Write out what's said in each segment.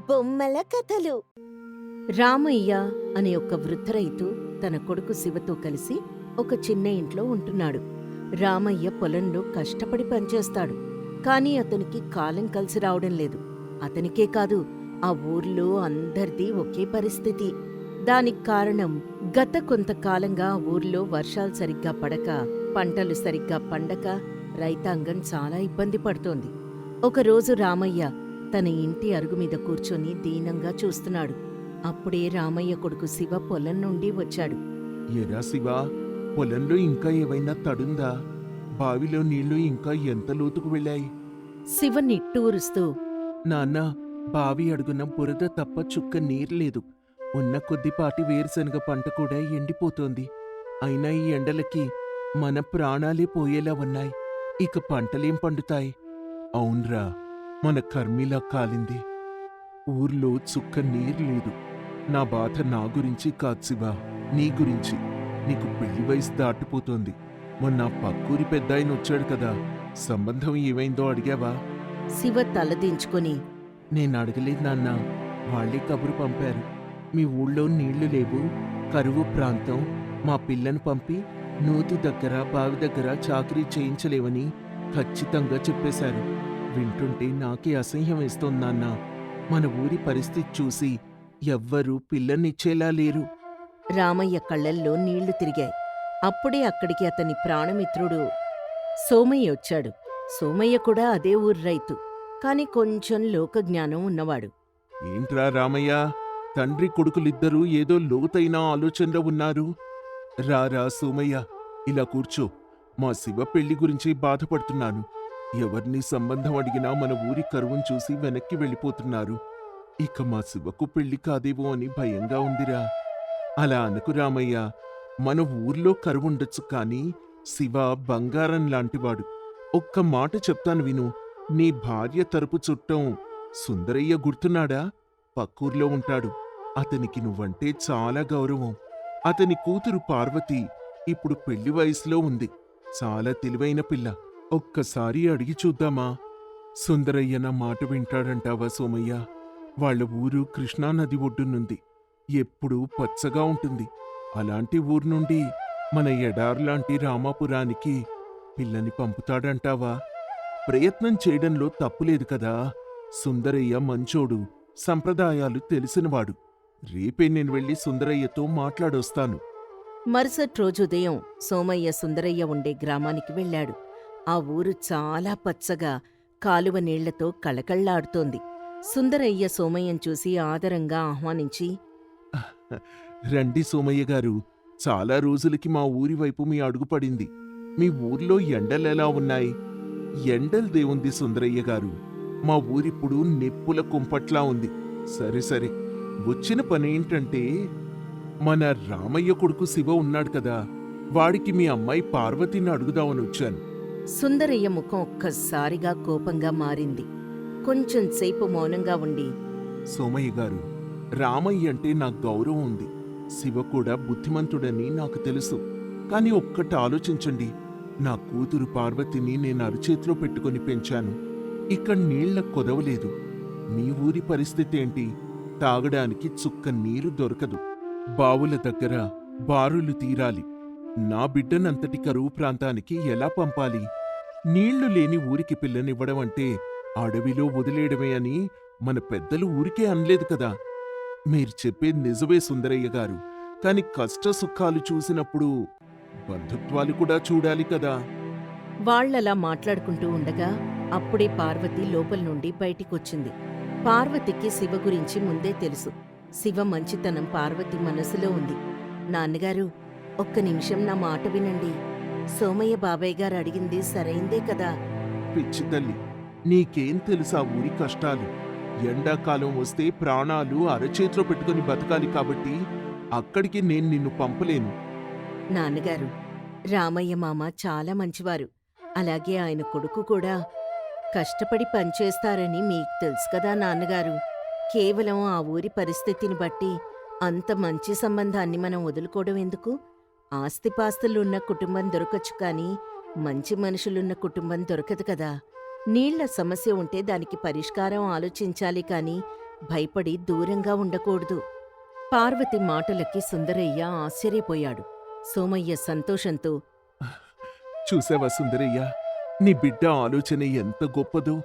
బొమ్మల కథలు. రామయ్య అనే ఒక వృద్ధ రైతు తన కొడుకు శివతో కలిసి ఒక చిన్న ఇంట్లో ఉంటున్నాడు. రామయ్య పొలంలో కష్టపడి పనిచేస్తాడు. కాని అతనికి కాలం కలిసి రావడం లేదు. అతనికే కాదు, ఆ ఊర్లో అందరిది ఒకే పరిస్థితి. దానికి కారణం గత కొంతకాలంగా ఆ ఊర్లో వర్షాలు సరిగ్గా పడక, పంటలు సరిగ్గా పండక రైతాంగం చాలా ఇబ్బంది పడుతోంది. ఒకరోజు రామయ్య తన ఇంటి అరుగుమీద కూర్చొని దీనంగా చూస్తున్నాడు. అప్పుడే రామయ్య కొడుకు శివ పొలం నుండి వచ్చాడు. ఎరా శివా, పొలంలో ఇంకా ఏవైనా తడుందా? బావిలో నీళ్లు ఇంకా ఎంత లోతుకు వెళ్ళాయి? శివ నిట్టూరుస్తూ, నాన్న, బావి అడుగున బురద తప్ప చుక్క నీరు లేదు. ఉన్న కొద్దిపాటి వేరుశనగ పంట కూడా ఎండిపోతోంది. అయినా ఈ ఎండలకి మన ప్రాణాలే పోయేలా ఉన్నాయి. ఇక పంటలేం పండుతాయి? అవునరా, మన కర్మిలా కాలింది. ఊర్లో చుక్క నీరు లేదు. నా బాధ నా గురించి కాదు శివా, నీ గురించి. నీకు పెళ్లి వయసు దాటిపోతోంది. మొన్న పక్కూరి పెద్దాయన వచ్చాడు కదా, సంబంధం ఏమైందో అడిగావా? శివ తలదించుకొని, నేను అడగలేదు నాన్న, వాళ్ళే కబురు పంపారు. మీ ఊళ్ళో నీళ్లు లేవు, కరువు ప్రాంతం, మా పిల్లను పంపి నూతి దగ్గర బావి దగ్గర చాకరీ చేయించలేవని ఖచ్చితంగా చెప్పేశారు. వింటుంటే నాకే అసహ్యం వేస్తోంది నాన్న. మన ఊరి పరిస్థితి చూసి ఎవ్వరూ పిల్లనిచ్చేలా లేరు. రామయ్య కళ్ళల్లో నీళ్లు తిరిగాయి. అప్పుడే అక్కడికి అతని ప్రాణమిత్రుడు సోమయ్య వచ్చాడు. సోమయ్య కూడా అదే ఊరు రైతు, కాని కొంచెం లోకజ్ఞానం ఉన్నవాడు. ఏంట్రా రామయ్య, తండ్రి కొడుకులిద్దరూ ఏదో లోతైన ఆలోచనలో ఉన్నారు. రారా సోమయ్య, ఇలా కూర్చో. మా శివ పెళ్లి గురించి బాధపడుతున్నాను. ఎవరిని సంబంధం అడిగినా మన ఊరి కరువును చూసి వెనక్కి వెళ్ళిపోతున్నారు. ఇక మా శివకు పెళ్లి కాదేమో అని భయంగా ఉందిరా. అలా అనుకు రామయ్య, మన ఊర్లో కరువుండొచ్చు కాని శివ బంగారం లాంటివాడు. ఒక్క మాట చెప్తాను విను. నీ భార్య తరపు చుట్టం సుందరయ్య గుర్తున్నాడా? పక్కూర్లో ఉంటాడు. అతనికి నువ్వంటే చాలా గౌరవం. అతని కూతురు పార్వతి ఇప్పుడు పెళ్లి వయసులో ఉంది. చాలా తెలివైన పిల్ల. ఒక్కసారి అడిగి చూద్దామా? సుందరయ్య నా మాట వింటాడంటావా సోమయ్య? వాళ్ళ ఊరు కృష్ణానది ఒడ్డునుంది. ఎప్పుడూ పచ్చగా ఉంటుంది. అలాంటి ఊరు నుండి మన ఎడార్లాంటి రామాపురానికి పిల్లని పంపుతాడంటావా? ప్రయత్నం చేయడంలో తప్పులేదు కదా. సుందరయ్య మంచోడు, సంప్రదాయాలు తెలిసినవాడు. రేపే నేను వెళ్ళి సుందరయ్యతో మాట్లాడొస్తాను. మరుసటి రోజు ఉదయం సోమయ్య సుందరయ్య ఉండే గ్రామానికి వెళ్ళాడు. ఆ ఊరు చాలా పచ్చగా కాలువ నీళ్లతో కళకళ్లాడుతోంది. సుందరయ్య సోమయ్యం చూసి ఆదరంగా ఆహ్వానించి, రండి సోమయ్య గారు, చాలా రోజులకి మా ఊరి వైపు మీ అడుగుపడింది. మీ ఊర్లో ఎండలెలా ఉన్నాయి? ఎండలదేవుంది సుందరయ్య గారు, మా ఊరిప్పుడు నిప్పుల కుంపట్లా ఉంది. సరే సరే, వచ్చిన పనేంటంటే, మన రామయ్య కొడుకు శివ ఉన్నాడు కదా, వాడికి మీ అమ్మాయి పార్వతిని అడుగుదామని వచ్చాను. సుందరయ్య ముఖం ఒక్కసారిగా కోపంగా మారింది. కొంచెం సేపు మౌనంగా ఉండి, సోమయ్య గారు, రామయ్య అంటే నాకు గౌరవం ఉంది. శివ కూడా బుద్ధిమంతుడని నాకు తెలుసు. కాని ఒక్కటి ఆలోచించండి. నా కూతురు పార్వతిని నేను అరచేతిలో పెట్టుకుని పెంచాను. ఇక్కడ నీళ్ల కొదవలేదు. మీ ఊరి పరిస్థితి ఏంటి? తాగడానికి చుక్క నీరు దొరకదు. బావుల దగ్గర బారులు తీరాలి. నా బిడ్డనంతటి కరువు ప్రాంతానికి ఎలా పంపాలి? నీళ్లు లేని ఊరికి పిల్లనివ్వడం అంటే అడవిలో వదిలేయడమే అని మన పెద్దలు ఊరికే అనలేదు కదా. మీరు చెప్పేది నిజమే సుందరయ్య గారు, కాని కష్ట సుఖాలు చూసినప్పుడు బంధుత్వాలు కూడా చూడాలి కదా. వాళ్లలా మాట్లాడుకుంటూ ఉండగా అప్పుడే పార్వతి లోపల నుండి బయటికొచ్చింది. పార్వతికి శివ గురించి ముందే తెలుసు. శివ మంచితనం పార్వతి మనసులో ఉంది. నాన్నగారు, ఒక్క నిమిషం నా మాట వినండి. సోమయ్య బాబాయ్ గారు అడిగింది సరైందే కదా. పిచ్చి తల్లి, నీకేం తెలుసా ఊరి కష్టాలు? ఎండాకాలం వస్తే ప్రాణాలు అరచేతిలో పెట్టుకుని బతకాలి కాబట్టి అక్కడికి నేను నిన్ను పంపలేను. నాన్నగారు, రామయ్య మామ చాలా మంచివారు. అలాగే ఆయన కొడుకు కూడా కష్టపడి పనిచేస్తారని మీకు తెలుసు కదా నాన్నగారు. కేవలం ఆ ఊరి పరిస్థితిని బట్టి అంత మంచి సంబంధాన్ని మనం వదులుకోవడం ఎందుకు? ఆస్తిపాస్తులున్న కుటుంబం దొరకచ్చు కాని మంచి మనుషులున్న కుటుంబం దొరకదు కదా. నీళ్ల సమస్య ఉంటే దానికి పరిష్కారం ఆలోచించాలి కాని భయపడి దూరంగా ఉండకూడదు. పార్వతి మాటలకి సుందరయ్య ఆశ్చర్యపోయాడు. సోమయ్య సంతోషంతో, చూసావా సుందరయ్య, నీ బిడ్డ ఆలోచన ఎంత గొప్పదో.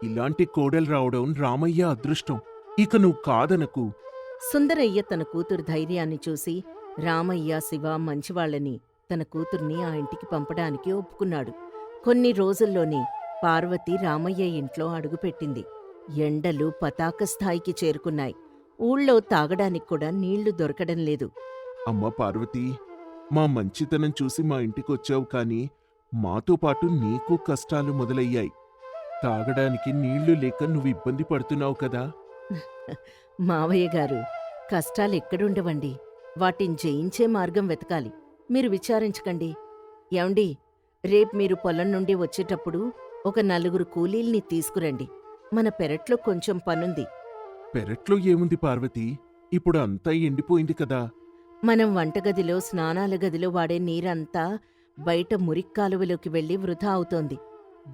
ఇలాంటి కోడలు రావడం రామయ్య అదృష్టం. ఇక నువ్వు కాదనకు. సుందరయ్య తన కూతురు ధైర్యాన్ని చూసి రామయ్య, శివ మంచివాళ్లని తన కూతుర్ని ఆ ఇంటికి పంపడానికి ఒప్పుకున్నాడు. కొన్ని రోజుల్లోనే పార్వతి రామయ్య ఇంట్లో అడుగుపెట్టింది. ఎండలు పతాక స్థాయికి చేరుకున్నాయి. ఊళ్ళో తాగడానికి కూడా నీళ్లు దొరకడం లేదు. అమ్మ పార్వతి, మా మంచితనం చూసి మా ఇంటికొచ్చావు కాని మాతో పాటు నీకు కష్టాలు మొదలయ్యాయి. తాగడానికి నీళ్లు లేక నువ్వు ఇబ్బంది పడుతున్నావు కదా. మావయ్య గారు, కష్టాలెక్కడుండవండి. వాటిని జయించే మార్గం వెతకాలి. మీరు విచారించకండి. యాండి, రేపు మీరు పొలం నుండి వచ్చేటప్పుడు ఒక 4 కూలీల్ని తీసుకురండి. మన పెరట్లో కొంచెం పనుంది. పెరట్లో ఏముంది పార్వతి, ఇప్పుడు అంతా ఎండిపోయింది కదా. మనం వంటగదిలో, స్నానాల గదిలో వాడే నీరంతా బయట మురిక్కాలువలోకి వెళ్లి వృధా అవుతోంది.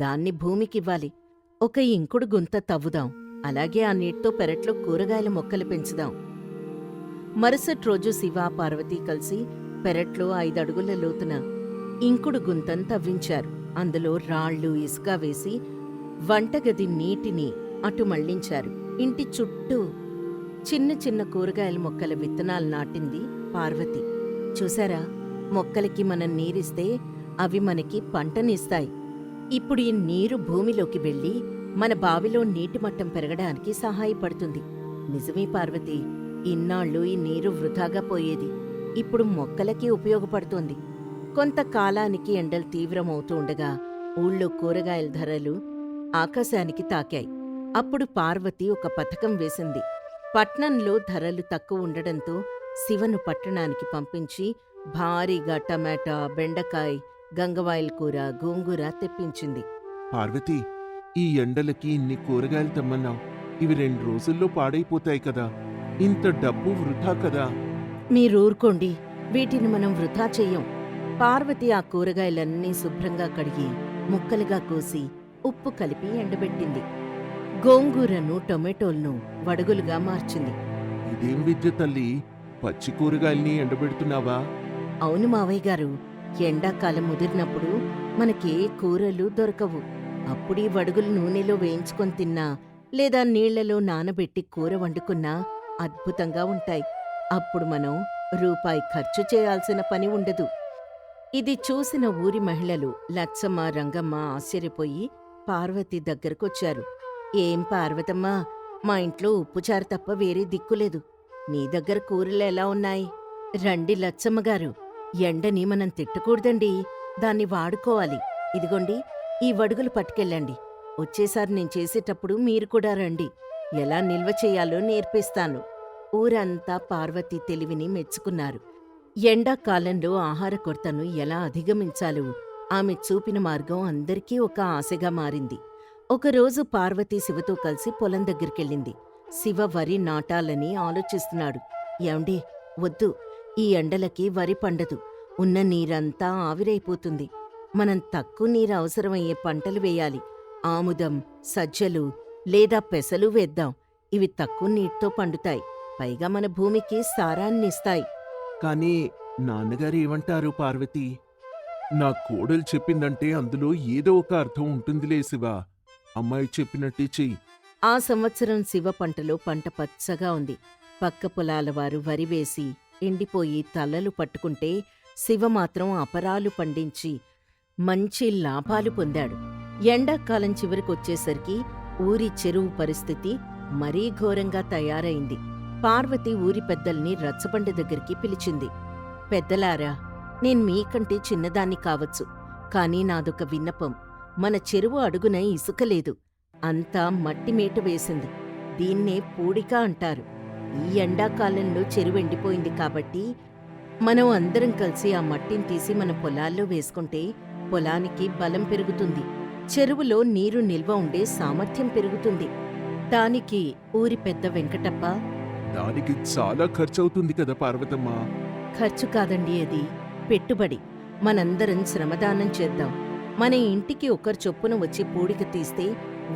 దాన్ని భూమికివ్వాలి. ఒక ఇంకుడు గుంత తవ్వుదాం. అలాగే ఆ నీటితో పెరట్లో కూరగాయల మొక్కలు పెంచుదాం. మరుసటి రోజు శివ, పార్వతి కలిసి పెరట్లో 5 అడుగుల లోతున ఇంకుడు గుంతం తవ్వించారు. అందులో రాళ్ళు, ఇసుక వేసి వంటగది నీటిని అటు మళ్లించారు. ఇంటి చుట్టూ చిన్న చిన్న కూరగాయల మొక్కల విత్తనాలు నాటింది పార్వతి. చూసారా, మొక్కలకి మనం నీరిస్తే అవి మనకి పంటనిస్తాయి. ఇప్పుడు ఈ నీరు భూమిలోకి వెళ్లి మన బావిలో నీటి మట్టం పెరగడానికి సహాయపడుతుంది. నిజమే పార్వతి, ఇన్నాళ్ళు ఈ నీరు వృధాగా పోయేది. ఇప్పుడు మొక్కలకి ఉపయోగపడుతోంది. కొంతకాలానికి ఎండలు తీవ్రమవుతూ ఉండగా ఊళ్ళో కూరగాయల ధరలు ఆకాశానికి తాకాయి. అప్పుడు పార్వతి ఒక పథకం వేసింది. పట్నంలో ధరలు తక్కువ ఉండడంతో శివను పట్టణానికి పంపించి భారీగా టమాటా, బెండకాయ, గంగవాయల కూర, గోంగూర తెప్పించింది. పార్వతి, ఈ ఎండలకి ఇన్ని కూరగాయలు తెమ్మన్నావు. ఇవి 2 రోజుల్లో పాడైపోతాయి కదా. ఇంత డబ్బు వృధా కదా. మీరూరుకోండి, వీటిని మనం వృధా చెయ్యం. పార్వతి ఆ కూరగాయలన్నీ శుభ్రంగా కడిగి ముక్కలుగా కోసి ఉప్పు కలిపి ఎండబెట్టింది. గోంగూరను, టొమాటోలను వడుగులుగా మార్చింది. ఇదేం విద్య తల్లి, పచ్చి కూరగాయల్ని ఎండబెడుతున్నావా? అవును మావయ్య గారు, ఎండాకాలం ముదిరినప్పుడు మనకే కూరలు దొరకవు. అప్పుడీ వడుగులు నూనెలో వేయించుకొని తిన్నా లేదా నీళ్లలో నానబెట్టి కూర వండుకున్నా అద్భుతంగా ఉంటాయి. అప్పుడు మనం రూపాయి ఖర్చు చేయాల్సిన పని ఉండదు. ఇది చూసిన ఊరి మహిళలు లచ్చమ్మ, రంగమ్మ ఆశ్చర్యపోయి పార్వతి దగ్గరకొచ్చారు. ఏం పార్వతమ్మా, మా ఇంట్లో ఉప్పుచారు తప్ప వేరే దిక్కులేదు. నీ దగ్గర కూరలు ఎలా ఉన్నాయి? రండి లచ్చమ్మగారు, ఎండని మనం తిట్టకూడదండి, దాన్ని వాడుకోవాలి. ఇదిగోండి, ఈ వడుగులు పట్టుకెళ్ళండి. వచ్చేసారి నేను చేసేటప్పుడు మీరు కూడా రండి. ఎలా నిల్వ చేయాలో నేర్పిస్తాను. ఊరంతా పార్వతి తెలివిని మెచ్చుకున్నారు. ఎండాకాలంలో ఆహార కొరతను ఎలా అధిగమించాలో ఆమె చూపిన మార్గం అందరికీ ఒక ఆశగా మారింది. ఒకరోజు పార్వతి శివతో కలిసి పొలం దగ్గరికెళ్ళింది. శివ వరి నాటాలని ఆలోచిస్తున్నాడు. యాండి, వద్దు, ఈ ఎండలకి వరి పండదు. ఉన్న నీరంతా ఆవిరైపోతుంది. మనం తక్కువ నీరు అవసరమయ్యే పంటలు వేయాలి. ఆముదం, సజ్జలు లేదా పెసలు వేద్దాం. ఇవి తక్కువ నీటితో పండుతాయి. పైగా మన భూమికి సారాన్నిస్తాయి. కానీ నాన్నగారు ఏమంటారు పార్వతి? నా కోడలు చెప్పిందంటే అందులో ఏదో ఒక అర్థం ఉంటుందిలే శివా. అమ్మాయి చెప్పినట్టే చెయ్యి. ఆ సంవత్సరం శివ పంటలో పంట పచ్చగా ఉంది. పక్క పొలాల వారు వరి వేసి ఎండిపోయి తలలు పట్టుకుంటే శివ మాత్రం అపరాలు పండించి మంచి లాభాలు పొందాడు. ఎండాకాలం చివరికొచ్చేసరికి ఊరి చెరువు పరిస్థితి మరీ ఘోరంగా తయారైంది. పార్వతి ఊరి పెద్దల్ని రచ్చబండ దగ్గరికి పిలిచింది. పెద్దలారా, నేను మీకంటే చిన్నదాన్ని కావచ్చు, కానీ నాదొక విన్నపం. మన చెరువు అడుగున ఇసుక లేదు, అంతా మట్టి మేట వేసింది. దీన్నే పూడిక అంటారు. ఈ ఎండాకాలంలో చెరువు ఎండిపోయింది కాబట్టి మనం అందరం కలిసి ఆ మట్టిని తీసి మన పొలాల్లో వేసుకుంటే పొలానికి బలం పెరుగుతుంది. చెరువులో నీరు నిల్వ ఉండే సామర్థ్యం పెరుగుతుంది. దానికి ఊరి పెద్ద వెంకటప్ప, దానికి చాలా ఖర్చవుతుంది కదా పార్వతమ్మా. ఖర్చు కాదండి, అది పెట్టుబడి. మనందరం శ్రమదానం చేద్దాం. మన ఇంటికి ఒకరు చొప్పున వచ్చి పూడిక తీస్తే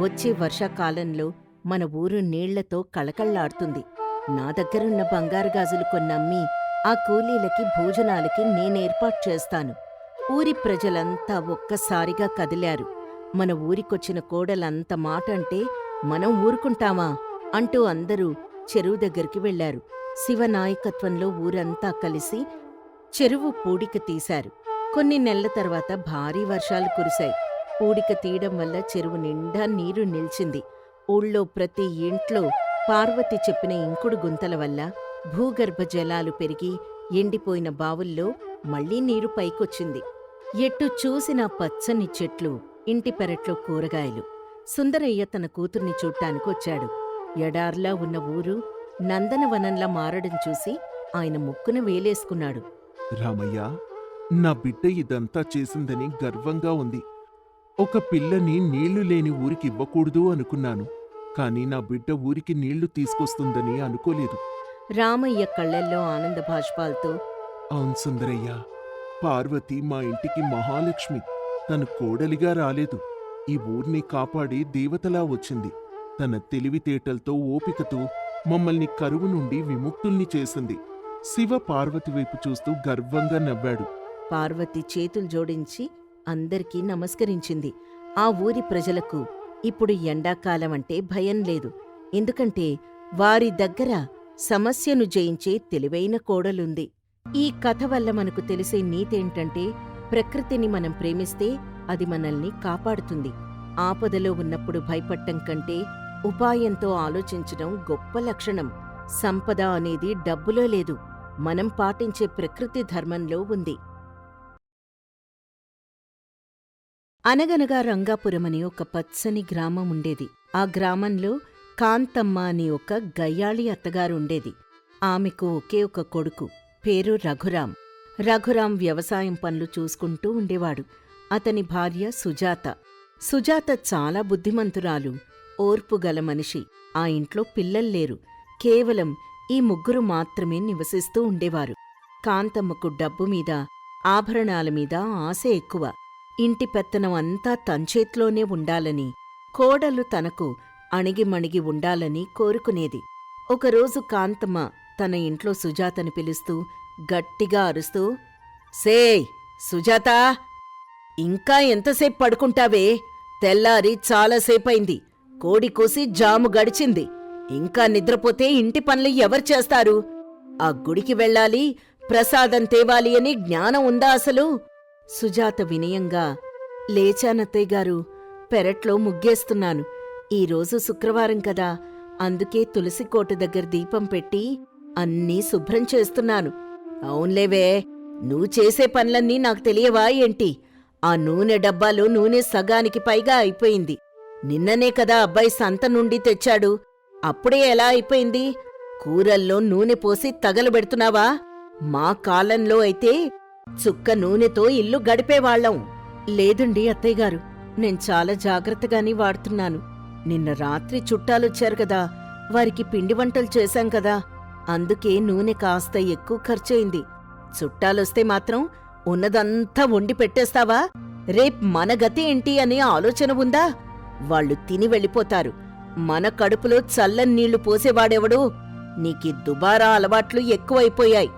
వచ్చే వర్షాకాలంలో మన ఊరు నీళ్లతో కళకళ్లాడుతుంది. నా దగ్గరున్న బంగారు గాజులు కొన్నమ్మి ఆ కూలీలకి భోజనాలకి నేనేర్పాటు చేస్తాను. ఊరి ప్రజలంతా ఒక్కసారిగా కదిలారు. మన ఊరికొచ్చిన కోడలంత మాటంటే మనం ఊరుకుంటామా అంటూ అందరూ చెరువు దగ్గరికి వెళ్లారు. శివ నాయకత్వంలో ఊరంతా కలిసి చెరువు పూడిక తీశారు. కొన్ని నెలల తర్వాత భారీ వర్షాలు కురిశాయి. పూడిక తీయడం వల్ల చెరువు నిండా నీరు నిలిచింది. ఊళ్ళో ప్రతి ఇంట్లో పార్వతి చెప్పిన ఇంకుడు గుంతల వల్ల భూగర్భ జలాలు పెరిగి ఎండిపోయిన బావుల్లో మళ్లీ నీరు పైకొచ్చింది. ఎట్టు చూసినా పచ్చని చెట్లు, ఇంటి పెరట్లో కూరగాయలు. సుందరయ్య తన కూతుర్ని చూడ్డానికొచ్చాడు. ఎడార్లా ఉన్న ఊరు నందనవనంలా మారడం చూసి ఆయన ముక్కున వేలేసుకున్నాడు. రామయ్య, నా బిడ్డ ఇదంతా చేసిందని గర్వంగా ఉంది. ఒక పిల్లని నీళ్లు లేని ఊరికి ఇవ్వకూడదు అనుకున్నాను, కాని నా బిడ్డ ఊరికి నీళ్లు తీసుకొస్తుందని అనుకోలేదు. రామయ్య కళ్ళల్లో ఆనంద భాష్పాలతో, అవును సుందరయ్య, పార్వతి మా ఇంటికి మహాలక్ష్మి. తను కోడలిగా రాలేదు, ఈ ఊర్ని కాపాడి దేవతలా వచ్చింది. తన తెలివితేటలతో, ఓపికతో మమ్మల్ని కరువు నుండి విముక్తుల్ని చేసింది. శివ పార్వతి వైపు చూస్తూ గర్వంగా నవ్వాడు. పార్వతి చేతులు జోడించి అందరికీ నమస్కరించింది. ఆ ఊరి ప్రజలకు ఇప్పుడు ఎండాకాలం అంటే భయం లేదు. ఎందుకంటే వారి దగ్గర సమస్యను జయించే తెలివైన కోడలుంది. ఈ కథ వల్ల మనకు తెలిసే నీతేంటంటే, ప్రకృతిని మనం ప్రేమిస్తే అది మనల్ని కాపాడుతుంది. ఆపదలో ఉన్నప్పుడు భయపడటం కంటే ఉపాయంతో ఆలోచించడం గొప్ప లక్షణం. సంపద అనేది డబ్బులో లేదు, మనం పాటించే ప్రకృతి ధర్మంలో ఉంది. అనగనగా రంగాపురమని ఒక పచ్చని గ్రామం ఉండేది. ఆ గ్రామంలో కాంతమ్మ అని ఒక గయ్యాళి అత్తగారుండేది. ఆమెకు ఒకే ఒక కొడుకు, పేరు రఘురాం. రఘురాం వ్యవసాయం పనులు చూసుకుంటూ ఉండేవాడు. అతని భార్య సుజాత. సుజాత చాలా బుద్ధిమంతురాలు, ఓర్పుగల మనిషి. ఆ ఇంట్లో పిల్లల్లేరు, కేవలం ఈ ముగ్గురు మాత్రమే నివసిస్తూ ఉండేవారు. కాంతమ్మకు డబ్బు మీద, ఆభరణాల మీద ఆశ ఎక్కువ. ఇంటి పెత్తనం అంతా తంచేత్లోనే ఉండాలని, కోడలు తనకు అణిగిమణిగి ఉండాలని కోరుకునేది. ఒకరోజు కాంతమ్మ తన ఇంట్లో సుజాతని పిలుస్తూ గట్టిగా అరుస్తూ, సేయ్ సుజాతా, ఇంకా ఎంతసేపు పడుకుంటావే? తెల్లారి చాలాసేపైంది. కోడి కోసి జాము గడిచింది. ఇంకా నిద్రపోతే ఇంటి పనులు ఎవరు చేస్తారు? ఆ గుడికి వెళ్ళాలి, ప్రసాదం తేవాలి అని జ్ఞానం ఉందా అసలు? సుజాత వినయంగా, లేచానత్తయ్యగారు, పెరట్లో ముగ్గేస్తున్నాను. ఈరోజు శుక్రవారం కదా, అందుకే తులసికోట దగ్గర దీపం పెట్టి అన్నీ శుభ్రం చేస్తున్నాను. అవునులేవే, నువ్వు చేసే పనులన్నీ నాకు తెలియవా ఏంటి? ఆ నూనె డబ్బాలో నూనె సగానికి పైగా అయిపోయింది. నిన్ననే కదా అబ్బాయి సంత నుండి తెచ్చాడు, అప్పుడే ఎలా అయిపోయింది? కూరల్లో నూనె పోసి తగలబెడుతున్నావా? మా కాలంలో అయితే చుక్క నూనెతో ఇల్లు గడిపేవాళ్లం. లేదండి అత్తయ్యగారు, నేను చాలా జాగ్రత్తగానే వాడుతున్నాను. నిన్న రాత్రి చుట్టాలొచ్చారు కదా, వారికి పిండి వంటలు చేశాం కదా, అందుకే నూనె కాస్త ఎక్కువ ఖర్చయింది. చుట్టాలొస్తే మాత్రం ఉన్నదంతా వండి పెట్టేస్తావా? రేప్ మన గతి ఏంటి అనే ఆలోచన ఉందా? వాళ్ళు తిని వెళ్ళిపోతారు. మన కడుపులో చల్లని నీళ్లు పోసేవాడెవడు? నీకీ దుబారా అలవాట్లు ఎక్కువైపోయాయి.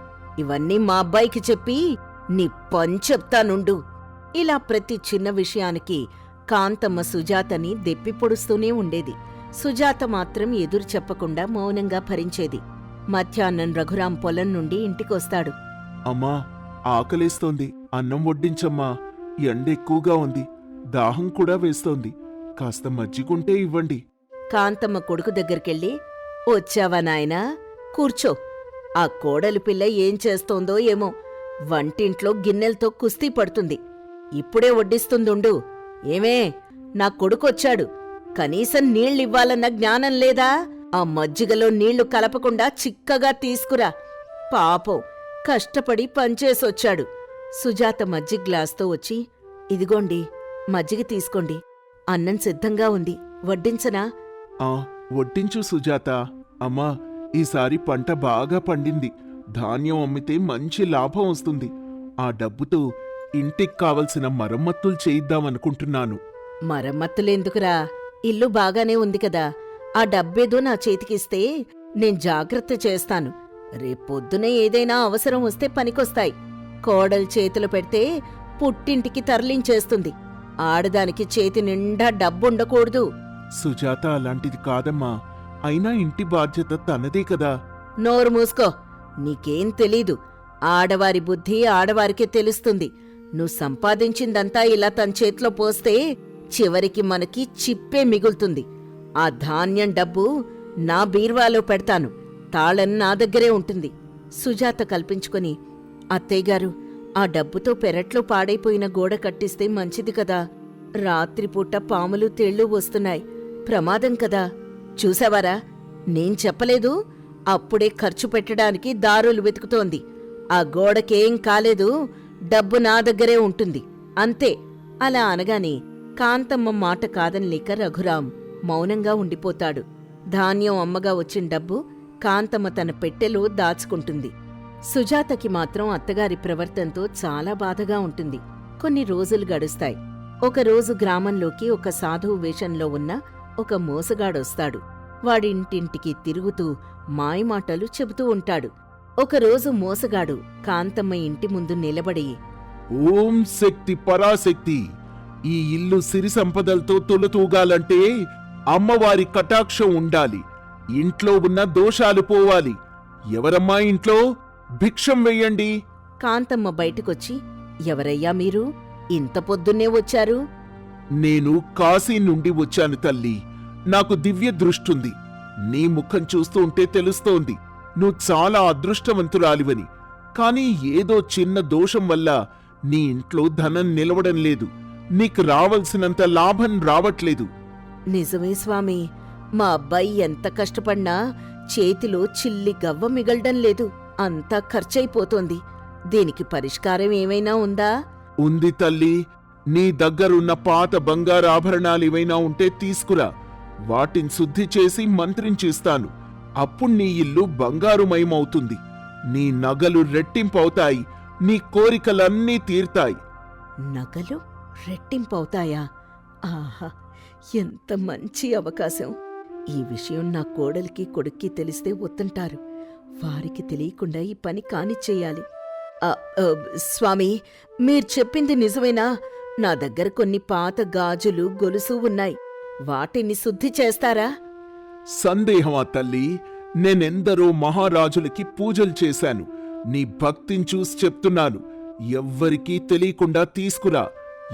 ఇవన్నీ మా అబ్బాయికి చెప్పి నీ పని చెప్తానుండు. ఇలా ప్రతి చిన్న విషయానికి కాంతమ్మ సుజాతని దెప్పి పొడుస్తూనే ఉండేది. సుజాత మాత్రం ఎదురు చెప్పకుండా మౌనంగా భరించేది. మధ్యాహ్నం రఘురాం పొలం నుండి ఇంటికొస్తాడు. అమ్మా, ఆకలేస్తోంది, అన్నం వడ్డించమ్మా. ఎండెక్కువగా ఉంది, దాహం కూడా వేస్తోంది. కాస్త మజ్జిగుంటే ఇవ్వండి. కాంతమ్మ కొడుకు దగ్గరికెళ్ళి, వచ్చావా నాయనా, కూర్చో. ఆ కోడలి పిల్ల ఏం చేస్తోందో ఏమో, వంటింట్లో గిన్నెలతో కుస్తీ పడుతుంది. ఇప్పుడే వడ్డిస్తుందుండు. ఏమే, నా కొడుకొచ్చాడు, కనీసం నీళ్ళివ్వాలన్న జ్ఞానం లేదా? ఆ మజ్జిగలో నీళ్లు కలపకుండా చిక్కగా తీసుకురా. పాపం, కష్టపడి పనిచేసొచ్చాడు. సుజాత మజ్జిగ గ్లాస్తో వచ్చి, ఇదిగోండి మజ్జిగ తీసుకోండి, అన్నం సిద్ధంగా ఉంది, వడ్డించనా? ఆ, వడ్డించు సుజాత. అమ్మా, ఈసారి పంట బాగా పండింది. ధాన్యం అమ్మితే మంచి లాభం వస్తుంది. ఆ డబ్బుతో ఇంటికి కావలసిన మరమ్మతులు చేయిద్దామనుకుంటున్నాను. మరమ్మత్తులెందుకురా, ఇల్లు బాగానే ఉంది కదా, ఆ డబ్బేదో నా చేతికిస్తే నేను జాగ్రత్త చేస్తాను. రేపొద్దునే ఏదైనా అవసరం వస్తే పనికొస్తాయి. కోడలు చేతులు పెడితే పుట్టింటికి తరలించేస్తుంది. ఆడదానికి చేతి నిండా డబ్బుండకూడదు. సుజాత అలాంటిది కాదమ్మా. అయినా ఇంటి బాధ్యత తనదే కదా. నోరు మూసుకో. నీకేం తెలీదు. ఆడవారి బుద్ధి ఆడవారికే తెలుస్తుంది. నువ్వు సంపాదించిందంతా ఇలా తన చేతిలో పోస్తే చివరికి మనకి చిప్పే మిగులుతుంది. ఆ ధాన్యం డబ్బు నా బీర్వాలో పెడతాను. తాళం నా దగ్గరే ఉంటుంది. సుజాత కల్పించుకొని, అత్తయ్యగారు, ఆ డబ్బుతో పెరట్లో పాడైపోయిన గోడ కట్టిస్తే మంచిది కదా. రాత్రిపూట పాములు తేళ్లు వస్తున్నాయి. ప్రమాదం కదా. చూసావారా, నేను చెప్పలేదు? అప్పుడే ఖర్చు పెట్టడానికి దారులు వెతుకుతోంది. ఆ గోడకేం కాలేదు. డబ్బు నా దగ్గరే ఉంటుంది అంతే. అలా అనగానే కాంతమ్మ మాట కాదనిలేక రఘురాం మౌనంగా ఉండిపోతాడు. ధాన్యం అమ్మగా వచ్చిన డబ్బు కాంతమ్మ తన పెట్టెలో దాచుకుంటుంది. సుజాతకి మాత్రం అత్తగారి ప్రవర్తనతో చాలా బాధగా ఉంటుంది. కొన్ని రోజులు గడుస్తాయి. ఒకరోజు గ్రామంలోకి ఒక సాధువు వేషంలో ఉన్న ఒక మోసగాడొస్తాడు. వాడింటింటికి తిరుగుతూ మాయమాటలు చెబుతూ ఉంటాడు. ఒకరోజు మోసగాడు కాంతమ్మ ఇంటి ముందు నిలబడి, ఓం శక్తి పరాశక్తి, ఈ ఇల్లు సిరి సంపదలతో తొలతూగాలంటే అమ్మవారి కటాక్షం ఉండాలి. ఇంట్లో ఉన్న దోషాలు పోవాలి. ఎవరమ్మా ఇంట్లో? భిక్షం వెయ్యండి. కాంతమ్మ బయటకొచ్చి, ఎవరయ్యా మీరు? ఇంత పొద్దున్నే వచ్చారు? నేను కాశీ నుండి వచ్చాను తల్లి. నాకు దివ్య దృష్టుంది. నీ ముఖం చూస్తూ ఉంటే తెలుస్తోంది నువ్వు చాలా అదృష్టవంతురాలివని. కాని ఏదో చిన్న దోషం వల్ల నీ ఇంట్లో ధనం నిలవడం లేదు. నీకు రావలసినంత లాభం రావట్లేదు. నిజమే స్వామి. మా అబ్బాయి ఎంత కష్టపడినా చేతిలో చిల్లి గవ్వ మిగలడం లేదు. అంతా ఖర్చయిపోతోంది. దీనికి పరిష్కారం ఏమైనా ఉందా? ఉంది తల్లి. నీ దగ్గరున్న పాత బంగారు ఆభరణాలేవైనా ఉంటే తీసుకురా. వాటిని శుద్ధి చేసి మంత్రించిస్తాను. అప్పుడు నీ ఇల్లు బంగారుమయమవుతుంది. నీ నగలు రెట్టింపవుతాయి. నీ కోరికలన్నీ తీర్తాయి. నగలు రెట్టింపవుతాయా? ఆహా, ఎంత మంచి అవకాశం! ఈ విషయం నా కోడలికి కొడుక్కి తెలిస్తే వద్దంటారు. వారికి తెలియకుండా ఈ పని కానిచ్చేయాలి. స్వామి, మీరు చెప్పింది నిజమేనా? నా దగ్గర కొన్ని పాత గాజులు, గొలుసు ఉన్నాయి. వాటిని శుద్ధి చేస్తారా? సందేహమా తల్లి? నేనెందరో మహారాజులకి పూజలు చేశాను. నీ భక్తిని చూసి చెప్తున్నాను. ఎవ్వరికీ తెలియకుండా తీసుకురా.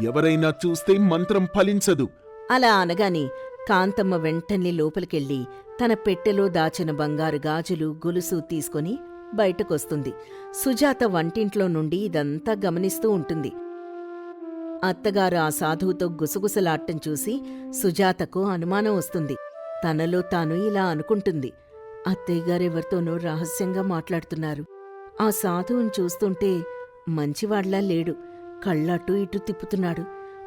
ఎవరైనా చూస్తే మంత్రం ఫలించదు. అలా అనగానే కాంతమ్మ వెంటనే లోపలికెళ్ళి తన పెట్టెలో దాచిన బంగారు గాజులు, గొలుసు తీసుకొని బయటకొస్తుంది. సుజాత వంటింట్లో నుండి ఇదంతా గమనిస్తూ ఉంటుంది. అత్తగారు ఆ సాధువుతో గుసగుసలాట్టం చూసి సుజాతకు అనుమానం వస్తుంది. తనలో తాను ఇలా అనుకుంటుంది, అత్తయ్యగారెవరితోనో రహస్యంగా మాట్లాడుతున్నారు. ఆ సాధువుని చూస్తుంటే మంచివాళ్లా లేడు. కళ్ళటు ఇటు తిప్పుతున్నాడు.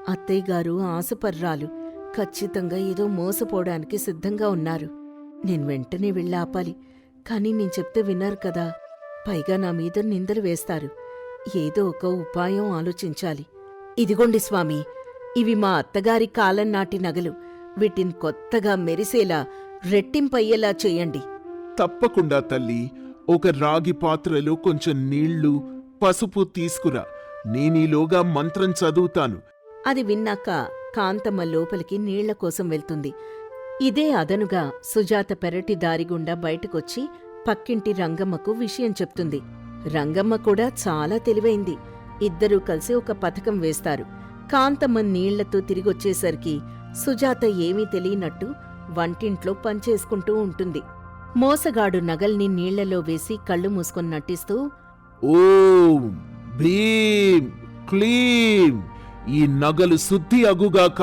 అత్తయ్యగారు ఆశపర్రాలు. ఖచ్చితంగా ఏదో మోసపోవడానికి సిద్ధంగా ఉన్నారు. నేను వెంటనే వెళ్ళి ఆపాలి. కాని నేను చెప్తే విన్నారు కదా. పైగా నా మీద నిందలు వేస్తారు. ఏదో ఒక ఉపాయం ఆలోచించాలి. ఇదిగోండి స్వామి, ఇవి మా అత్తగారి కాలం నాటి నగలు. వీటిని కొత్తగా మెరిసేలా, రెట్టింపయ్యేలా చెయ్యండి. తప్పకుండా తల్లి. ఒక రాగి పాత్రలో కొంచెం నీళ్లు, పసుపు తీసుకురా. నేనీలోగా మంత్రం చదువుతాను. అది విన్నాక కాంతమ్మ లోపలికి నీళ్ల కోసం వెళ్తుంది. ఇదే అదనుగా సుజాత పెరటి దారిగుండా బయటకొచ్చి పక్కింటి రంగమ్మకు విషయం చెప్తుంది. రంగమ్మ కూడా చాలా తెలివైంది. ఇద్దరూ కలిసి ఒక పథకం వేస్తారు. కాంతమ్మ నీళ్లతో తిరిగొచ్చేసరికి సుజాత ఏమీ తెలియనట్టు వంటింట్లో పనిచేసుకుంటూ ఉంటుంది. మోసగాడు నగల్ని నీళ్లలో వేసి కళ్ళు మూసుకొని నటిస్తూ, ఓం భీం క్లీం, ఈ నగలు శుద్ధి అగుగాక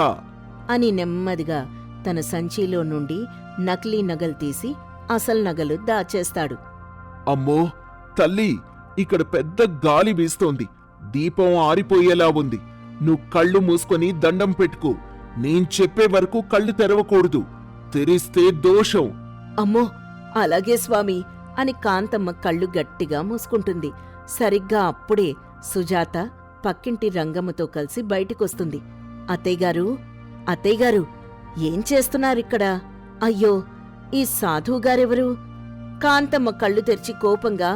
అని నెమ్మదిగా తన సంచిలో నుండి నకిలీ నగలు తీసి అసలు నగలు దాచేస్తాడు. అమ్మో తల్లి, ఇక్కడ పెద్ద గాలి వీస్తోంది. దీపం ఆరిపోయేలా ఉంది. నువ్వు కళ్ళు మూసుకొని దండం పెట్టుకో. నేను చెప్పే వరకు కళ్ళు తెరవకూడదు. తెరిస్తే దోషం. అమ్మో, అలాగే స్వామి అని కాంతమ్మ కళ్ళు గట్టిగా మూసుకుంటుంది. సరిగ్గా అప్పుడే సుజాత పక్కింటి రంగమ్మతో కలిసి బయటికొస్తుంది. అత్తయ్యగారు, అత్తయ్యగారు, ఏం చేస్తున్నారిక్కడ? అయ్యో, ఈ సాధువుగారెవరు? కాంతమ్మ కళ్ళు తెరిచి కోపంగా,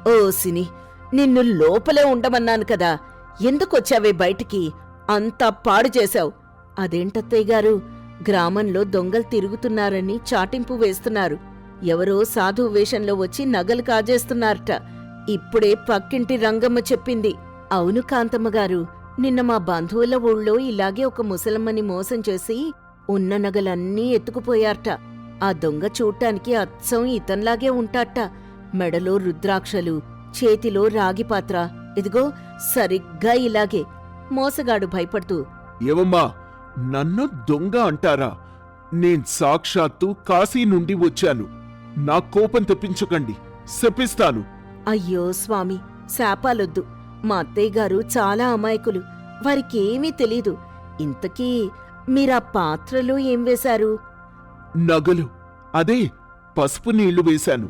ఓసిని, నిన్ను లోపలే ఉండమన్నాను కదా, ఎందుకొచ్చావే బయటికి? అంతా పాడు చేశావు. అదేంటత్తయ్యగారు, గ్రామంలో దొంగలు తిరుగుతున్నారని చాటింపు వేస్తున్నారు. ఎవరో సాధువు వేషంలో వచ్చి నగలు కాజేస్తున్నారట. ఇప్పుడే పక్కింటి రంగమ్మ చెప్పింది. అవును కాంతమ్మగారు, నిన్న మా బంధువుల ఊళ్ళో ఇలాగే ఒక ముసలమ్మని మోసం చేసి ఉన్న నగలన్నీ ఎత్తుకుపోయారట. ఆ దొంగ చూడ్డానికి అచ్చం ఇతంలాగే ఉంటాట. మెడలో రుద్రాక్షలు, చేతిలో రాగిపాత్ర, ఇదిగో సరిగ్గా ఇలాగే. మోసగాడు భయపడుతూ, ఏవమ్మా, నన్ను దొంగ అంటారా? నేను సాక్షాత్తు కాశీ నుండి వచ్చాను. నా కోపం తెప్పించకండి, శపిస్తాను. అయ్యో స్వామి, శాపాలొద్దు. మా అత్తయ్యగారు చాలా అమాయకులు, వారికేమీ తెలీదు. ఇంతకీ మీరా పాత్రలో ఏం వేశారు? నగలు, అదే పసుపు నీళ్లు వేశాను.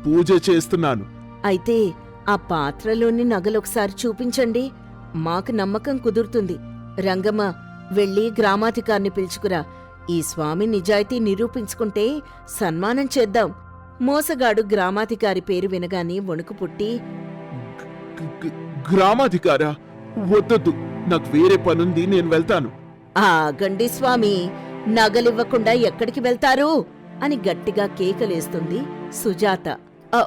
పూజ చేస్తున్నాను. అయితే ఆ పాత్రలోని నగలొకసారి చూపించండి, మాకు నమ్మకం కుదురుతుంది. రంగమ్మ, వెళ్ళి గ్రామాధికారిని పిలుచుకురా. ఈ స్వామి నిజాయితీ నిరూపించుకుంటే సన్మానం చేద్దాం. మోసగాడు గ్రామాధికారి పేరు వినగానే వణుకు పుట్టి, గ్రామాధికారా? వద్దొద్దు, నాకు వేరే పనుంది, నేను వెళ్తాను. ఆగండి స్వామి, నగలివ్వకుండా ఎక్కడికి వెళ్తారు అని గట్టిగా కేకలేస్తుంది సుజాత. "అ,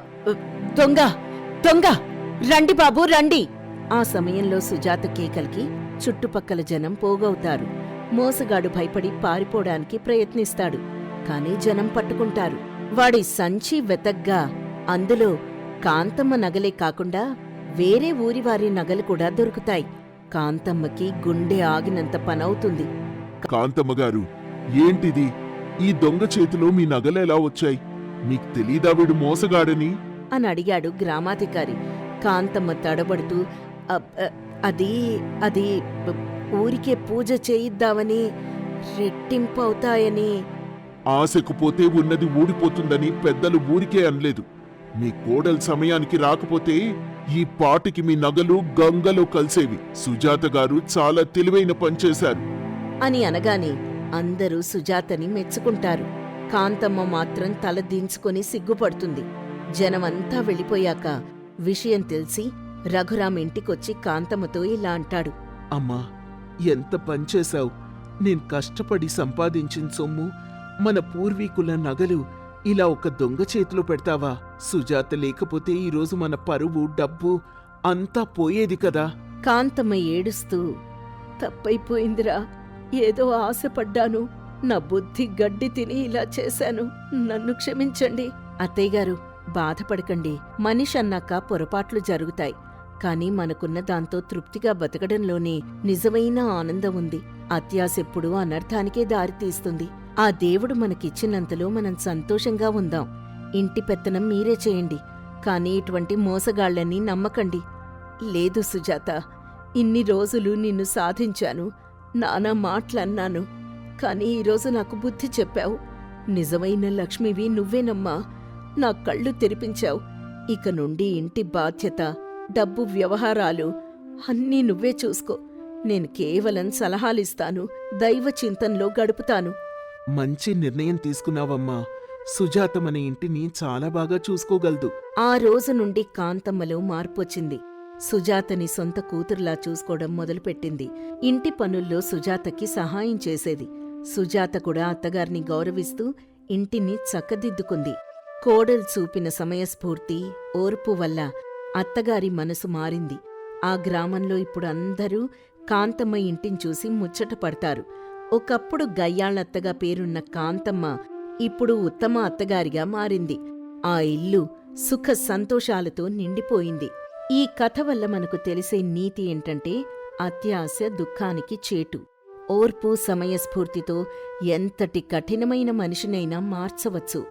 దొంగ దొంగ, రండి బాబూ రండి!" ఆ సమయంలో సుజాత కేకలకి చుట్టుపక్కల జనం పోగవుతారు. మోసగాడు భయపడి పారిపోవడానికి ప్రయత్నిస్తాడు, కాని జనం పట్టుకుంటారు. వాడి సంచి వెతగ్గా అందులో కాంతమ్మ నగలే కాకుండా వేరే ఊరివారి నగలు కూడా దొరుకుతాయి. కాంతమ్మకి గుండె ఆగినంత పనవుతుంది. కాంతమ్మగారు, ఏంటిది? ఈ దొంగ చేతిలో మీ నగలెలా వచ్చాయి? మీకు తెలీదా వీడు మోసగాడని? అని అడిగాడు గ్రామాధికారి. కాంతమ్మ తడబడుతూ, అది అది ఊరికే పూజ చేయిద్దామని, రెట్టింపవుతాయని. ఆశకు పోతే ఉన్నది ఊడిపోతుందని పెద్దలు ఊరికే అనలేదు. మీ కోడలు సమయానికి రాకపోతే ఈ పాటికి మీ నగలు గంగలో కలిసేవి. సుజాత గారు చాలా తెలివైన పనిచేశారు అని అనగానే అందరూ సుజాతని మెచ్చుకుంటారు. కాంతమ్మ మాత్రం తల దించుకొని సిగ్గుపడుతుంది. జనమంతా వెళ్ళిపోయాక విషయం తెలిసి రఘురాం ఇంటికొచ్చి కాంతమ్మతో ఇలా అంటాడు. అమ్మా, ఎంత పనిచేశావు! నేను కష్టపడి సంపాదించిన సొమ్ము, మన పూర్వీకుల నగలు ఇలా ఒక దొంగ చేతిలో పెడతావా? సుజాత లేకపోతే ఈరోజు మన పరువు, డబ్బు అంతా పోయేది కదా. కాంతమ్మ ఏడుస్తూ, తప్పైపోయిందిరా, ఏదో ఆశపడ్డాను, నా బుద్ధి గడ్డి తిని ఇలా చేశాను, నన్ను క్షమించండి. అత్తయ్యగారు, బాధపడకండి. మనిషి అన్నాక పొరపాట్లు జరుగుతాయి, కాని మనకున్న దాంతో తృప్తిగా బతకడంలోనే నిజమైన ఆనందం ఉంది. అత్యాశెప్పుడు అనర్థానికే దారితీస్తుంది. ఆ దేవుడు మనకిచ్చినంతలో మనం సంతోషంగా ఉందాం. ఇంటి పెత్తనం మీరే చేయండి, కానీ ఇటువంటి మోసగాళ్లని నమ్మకండి. లేదు సుజాత, ఇన్ని రోజులు నిన్ను సాధించాను, నానా మాటలన్నాను, కాని ఈరోజు నాకు బుద్ధి చెప్పావు. నిజమైన లక్ష్మివి నువ్వేనమ్మా. నా కళ్ళు తెరిపించావు. ఇక నుండి ఇంటి బాధ్యత, డబ్బు వ్యవహారాలు అన్నీ నువ్వే చూసుకో. నేను కేవలం సలహాలిస్తాను, దైవ చింతనలో గడుపుతాను. మంచి నిర్ణయం తీసుకున్నావమ్మా. సుజాత మన ఇంటిని చాలా బాగా చూసుకోగలదు. ఆ రోజు నుండి కాంతమ్మలో మార్పొచ్చింది. సుజాతని సొంత కూతురులా చూసుకోవడం మొదలుపెట్టింది. ఇంటి పనుల్లో సుజాతకి సహాయం చేసేది. సుజాత కూడా అత్తగారిని గౌరవిస్తూ ఇంటిని చక్కదిద్దుకుంది. కోడలు చూపిన సమయస్ఫూర్తి, ఓర్పు వల్ల అత్తగారి మనసు మారింది. ఆ గ్రామంలో ఇప్పుడు అందరూ కాంతమ్మ ఇంటిని చూసి ముచ్చట పడతారు. ఒకప్పుడు గయ్యాళ్ళత్తగా పేరున్న కాంతమ్మ ఇప్పుడు ఉత్తమ అత్తగారిగా మారింది. ఆ ఇల్లు సుఖ సంతోషాలతో నిండిపోయింది. ఈ కథ వల్ల మనకు తెలిసే నీతి ఏంటంటే, అత్యాశ దుఃఖానికి చేటు. ఓర్పు, సమయస్ఫూర్తితో ఎంతటి కఠినమైన మనిషినైనా మార్చవచ్చు.